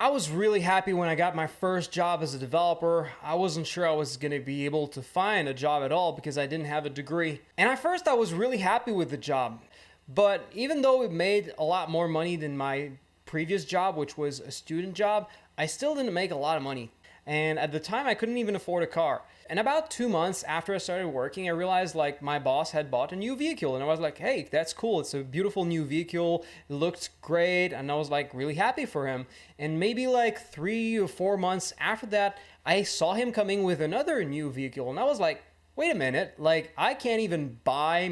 I was really happy when I got my first job as a developer. I wasn't sure I was going to be able to find a job at all because I didn't have a degree. And at first I was really happy with the job. But even though it made a lot more money than my previous job, which was a student job, I still didn't make a lot of money. And at the time, I couldn't even afford a car. And about 2 months after I started working, I realized like my boss had bought a new vehicle. And I was like, hey, that's cool. It's a beautiful new vehicle. It looked great. And I was like really happy for him. And maybe like 3 or 4 months after that, I saw him coming with another new vehicle. And I was like, wait a minute, like I can't even buy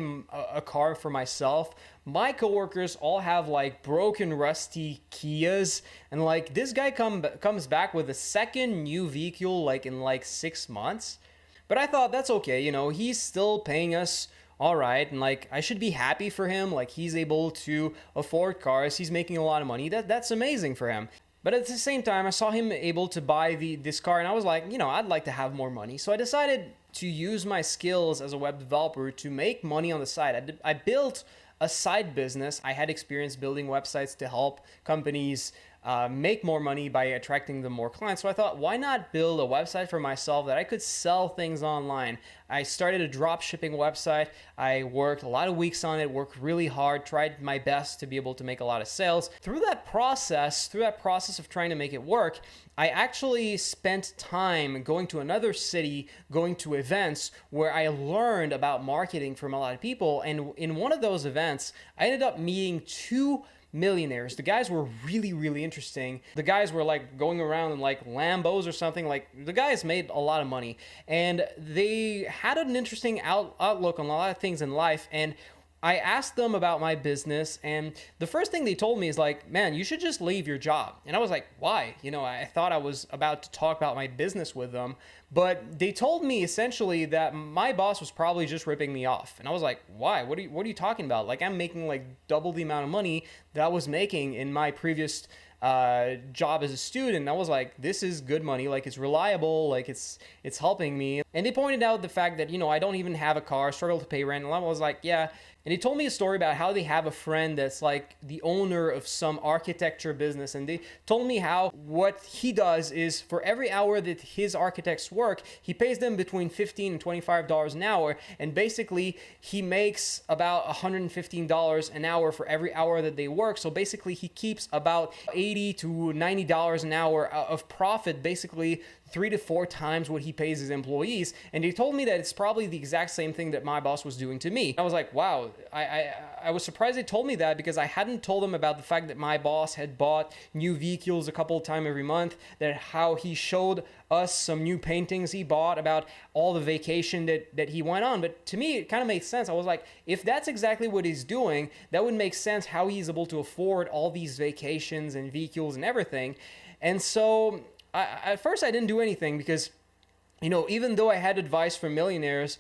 a car for myself. My coworkers all have like broken, rusty Kias, and like this guy comes back with a second new vehicle like in like 6 months. But I thought that's okay, he's still paying us all right, and like I should be happy for him. Like he's able to afford cars, he's making a lot of money. That's amazing for him. But at the same time, I saw him able to buy this car, and I was like, I'd like to have more money. So I decided to use my skills as a web developer to make money on the side. I built a side business. I had experience building websites to help companies make more money by attracting them more clients. So I thought, why not build a website for myself that I could sell things online? I started a drop shipping website. I worked a lot of weeks on it, worked really hard, tried my best to be able to make a lot of sales. Through that process of trying to make it work, I actually spent time going to another city, going to events where I learned about marketing from a lot of people. And in one of those events, I ended up meeting two millionaires. The guys were really, really interesting. The guys were like going around in like Lambos or something. Like the guys made a lot of money, and they had an interesting outlook on a lot of things in life. And I asked them about my business, and the first thing they told me is like, man, you should just leave your job. And I was like, why? I thought I was about to talk about my business with them, but they told me essentially that my boss was probably just ripping me off. And I was like, why? What are you talking about? Like I'm making like double the amount of money that I was making in my previous job as a student. I was like, this is good money, like it's reliable, like it's helping me. And they pointed out the fact that I don't even have a car, struggle to pay rent. And I was like, yeah. And he told me a story about how they have a friend that's like the owner of some architecture business. And they told me how what he does is for every hour that his architects work, he pays them between $15 and $25 an hour. And basically he makes about $115 an hour for every hour that they work. So basically he keeps about $80 to $90 an hour of profit, basically 3 to 4 times what he pays his employees. And he told me that it's probably the exact same thing that my boss was doing to me. I was like, wow, I was surprised they told me that, because I hadn't told them about the fact that my boss had bought new vehicles a couple of times every month, that how he showed us some new paintings he bought, about all the vacation that he went on. But to me, it kind of made sense. I was like, if that's exactly what he's doing, that would make sense how he's able to afford all these vacations and vehicles and everything. And so at first I didn't do anything because, even though I had advice from millionaires,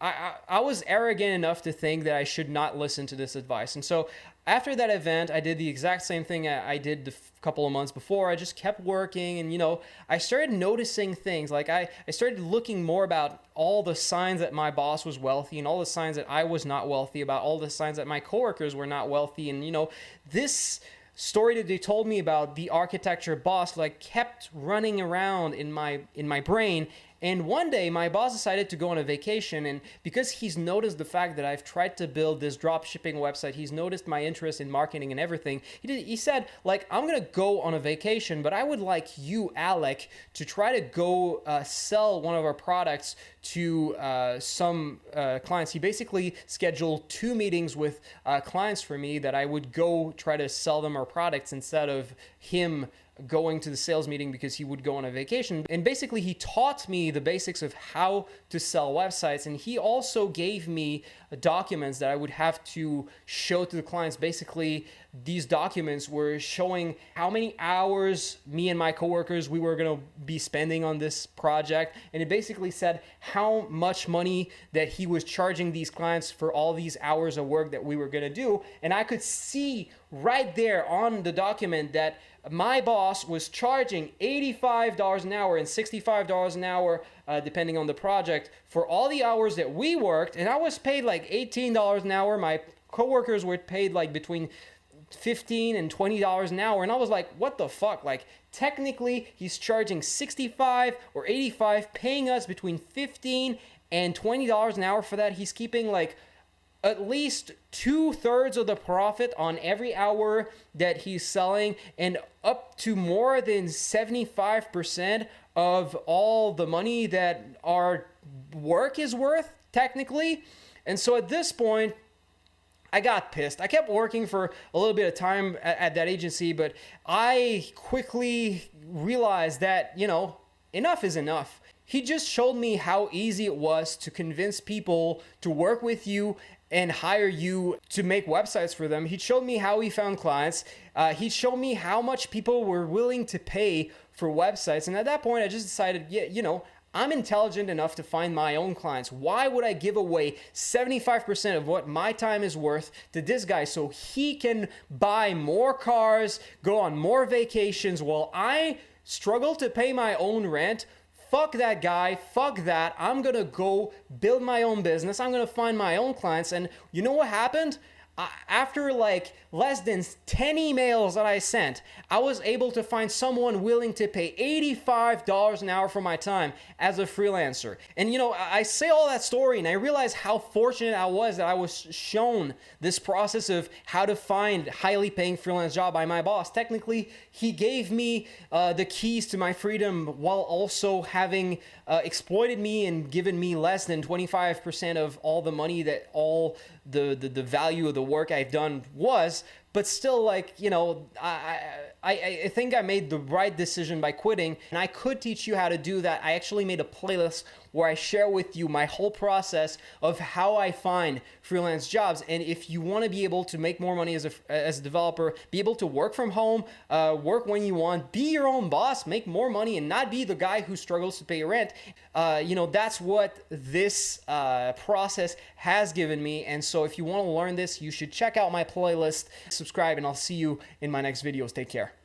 I was arrogant enough to think that I should not listen to this advice. And so after that event, I did the exact same thing I did a couple of months before. I just kept working, and, I started noticing things. Like I started looking more about all the signs that my boss was wealthy and all the signs that I was not wealthy, about all the signs that my coworkers were not wealthy. And, this story that they told me about the architecture boss like kept running around in my brain. And one day my boss decided to go on a vacation, and because he's noticed the fact that I've tried to build this drop shipping website, he's noticed my interest in marketing and everything. He said, like, I'm gonna go on a vacation, but I would like you, Alec, to try to go sell one of our products to some clients. He basically scheduled 2 meetings with clients for me that I would go try to sell them our products instead of him going to the sales meeting because he would go on a vacation. And basically he taught me the basics of how to sell websites, and he also gave me documents that I would have to show to the clients. Basically these documents were showing how many hours me and my coworkers we were going to be spending on this project, and it basically said how much money that he was charging these clients for all these hours of work that we were going to do. And I could see right there on the document that my boss was charging $85 an hour and $65 an hour, depending on the project, for all the hours that we worked. And I was paid like $18 an hour. My coworkers were paid like between $15 and $20 an hour. And I was like, what the fuck? Like, technically, he's charging 65 or 85, paying us between $15 and $20 an hour for that. He's keeping like at least 2/3 of the profit on every hour that he's selling, and up to more than 75% of all the money that our work is worth, technically. And so at this point, I got pissed. I kept working for a little bit of time at that agency, but I quickly realized that, enough is enough. He just showed me how easy it was to convince people to work with you and hire you to make websites for them. He showed me how he found clients. He showed me how much people were willing to pay for websites. And at that point, I just decided, I'm intelligent enough to find my own clients. Why would I give away 75% of what my time is worth to this guy so he can buy more cars, go on more vacations while I struggle to pay my own rent? Fuck that guy, fuck that. I'm gonna go build my own business. I'm gonna find my own clients. And you know what happened? After like less than 10 emails that I sent, I was able to find someone willing to pay $85 an hour for my time as a freelancer. And I say all that story and I realize how fortunate I was that I was shown this process of how to find highly paying freelance job by my boss. Technically, he gave me the keys to my freedom while also having exploited me and given me less than 25% of all the money that all the value of the work I've done was. But still, like, I think I made the right decision by quitting, and I could teach you how to do that. I actually made a playlist where I share with you my whole process of how I find freelance jobs. And if you want to be able to make more money as a developer, be able to work from home, work when you want, be your own boss, make more money, and not be the guy who struggles to pay rent, that's what this process has given me. And so if you want to learn this, you should check out my playlist, subscribe, and I'll see you in my next videos. Take care.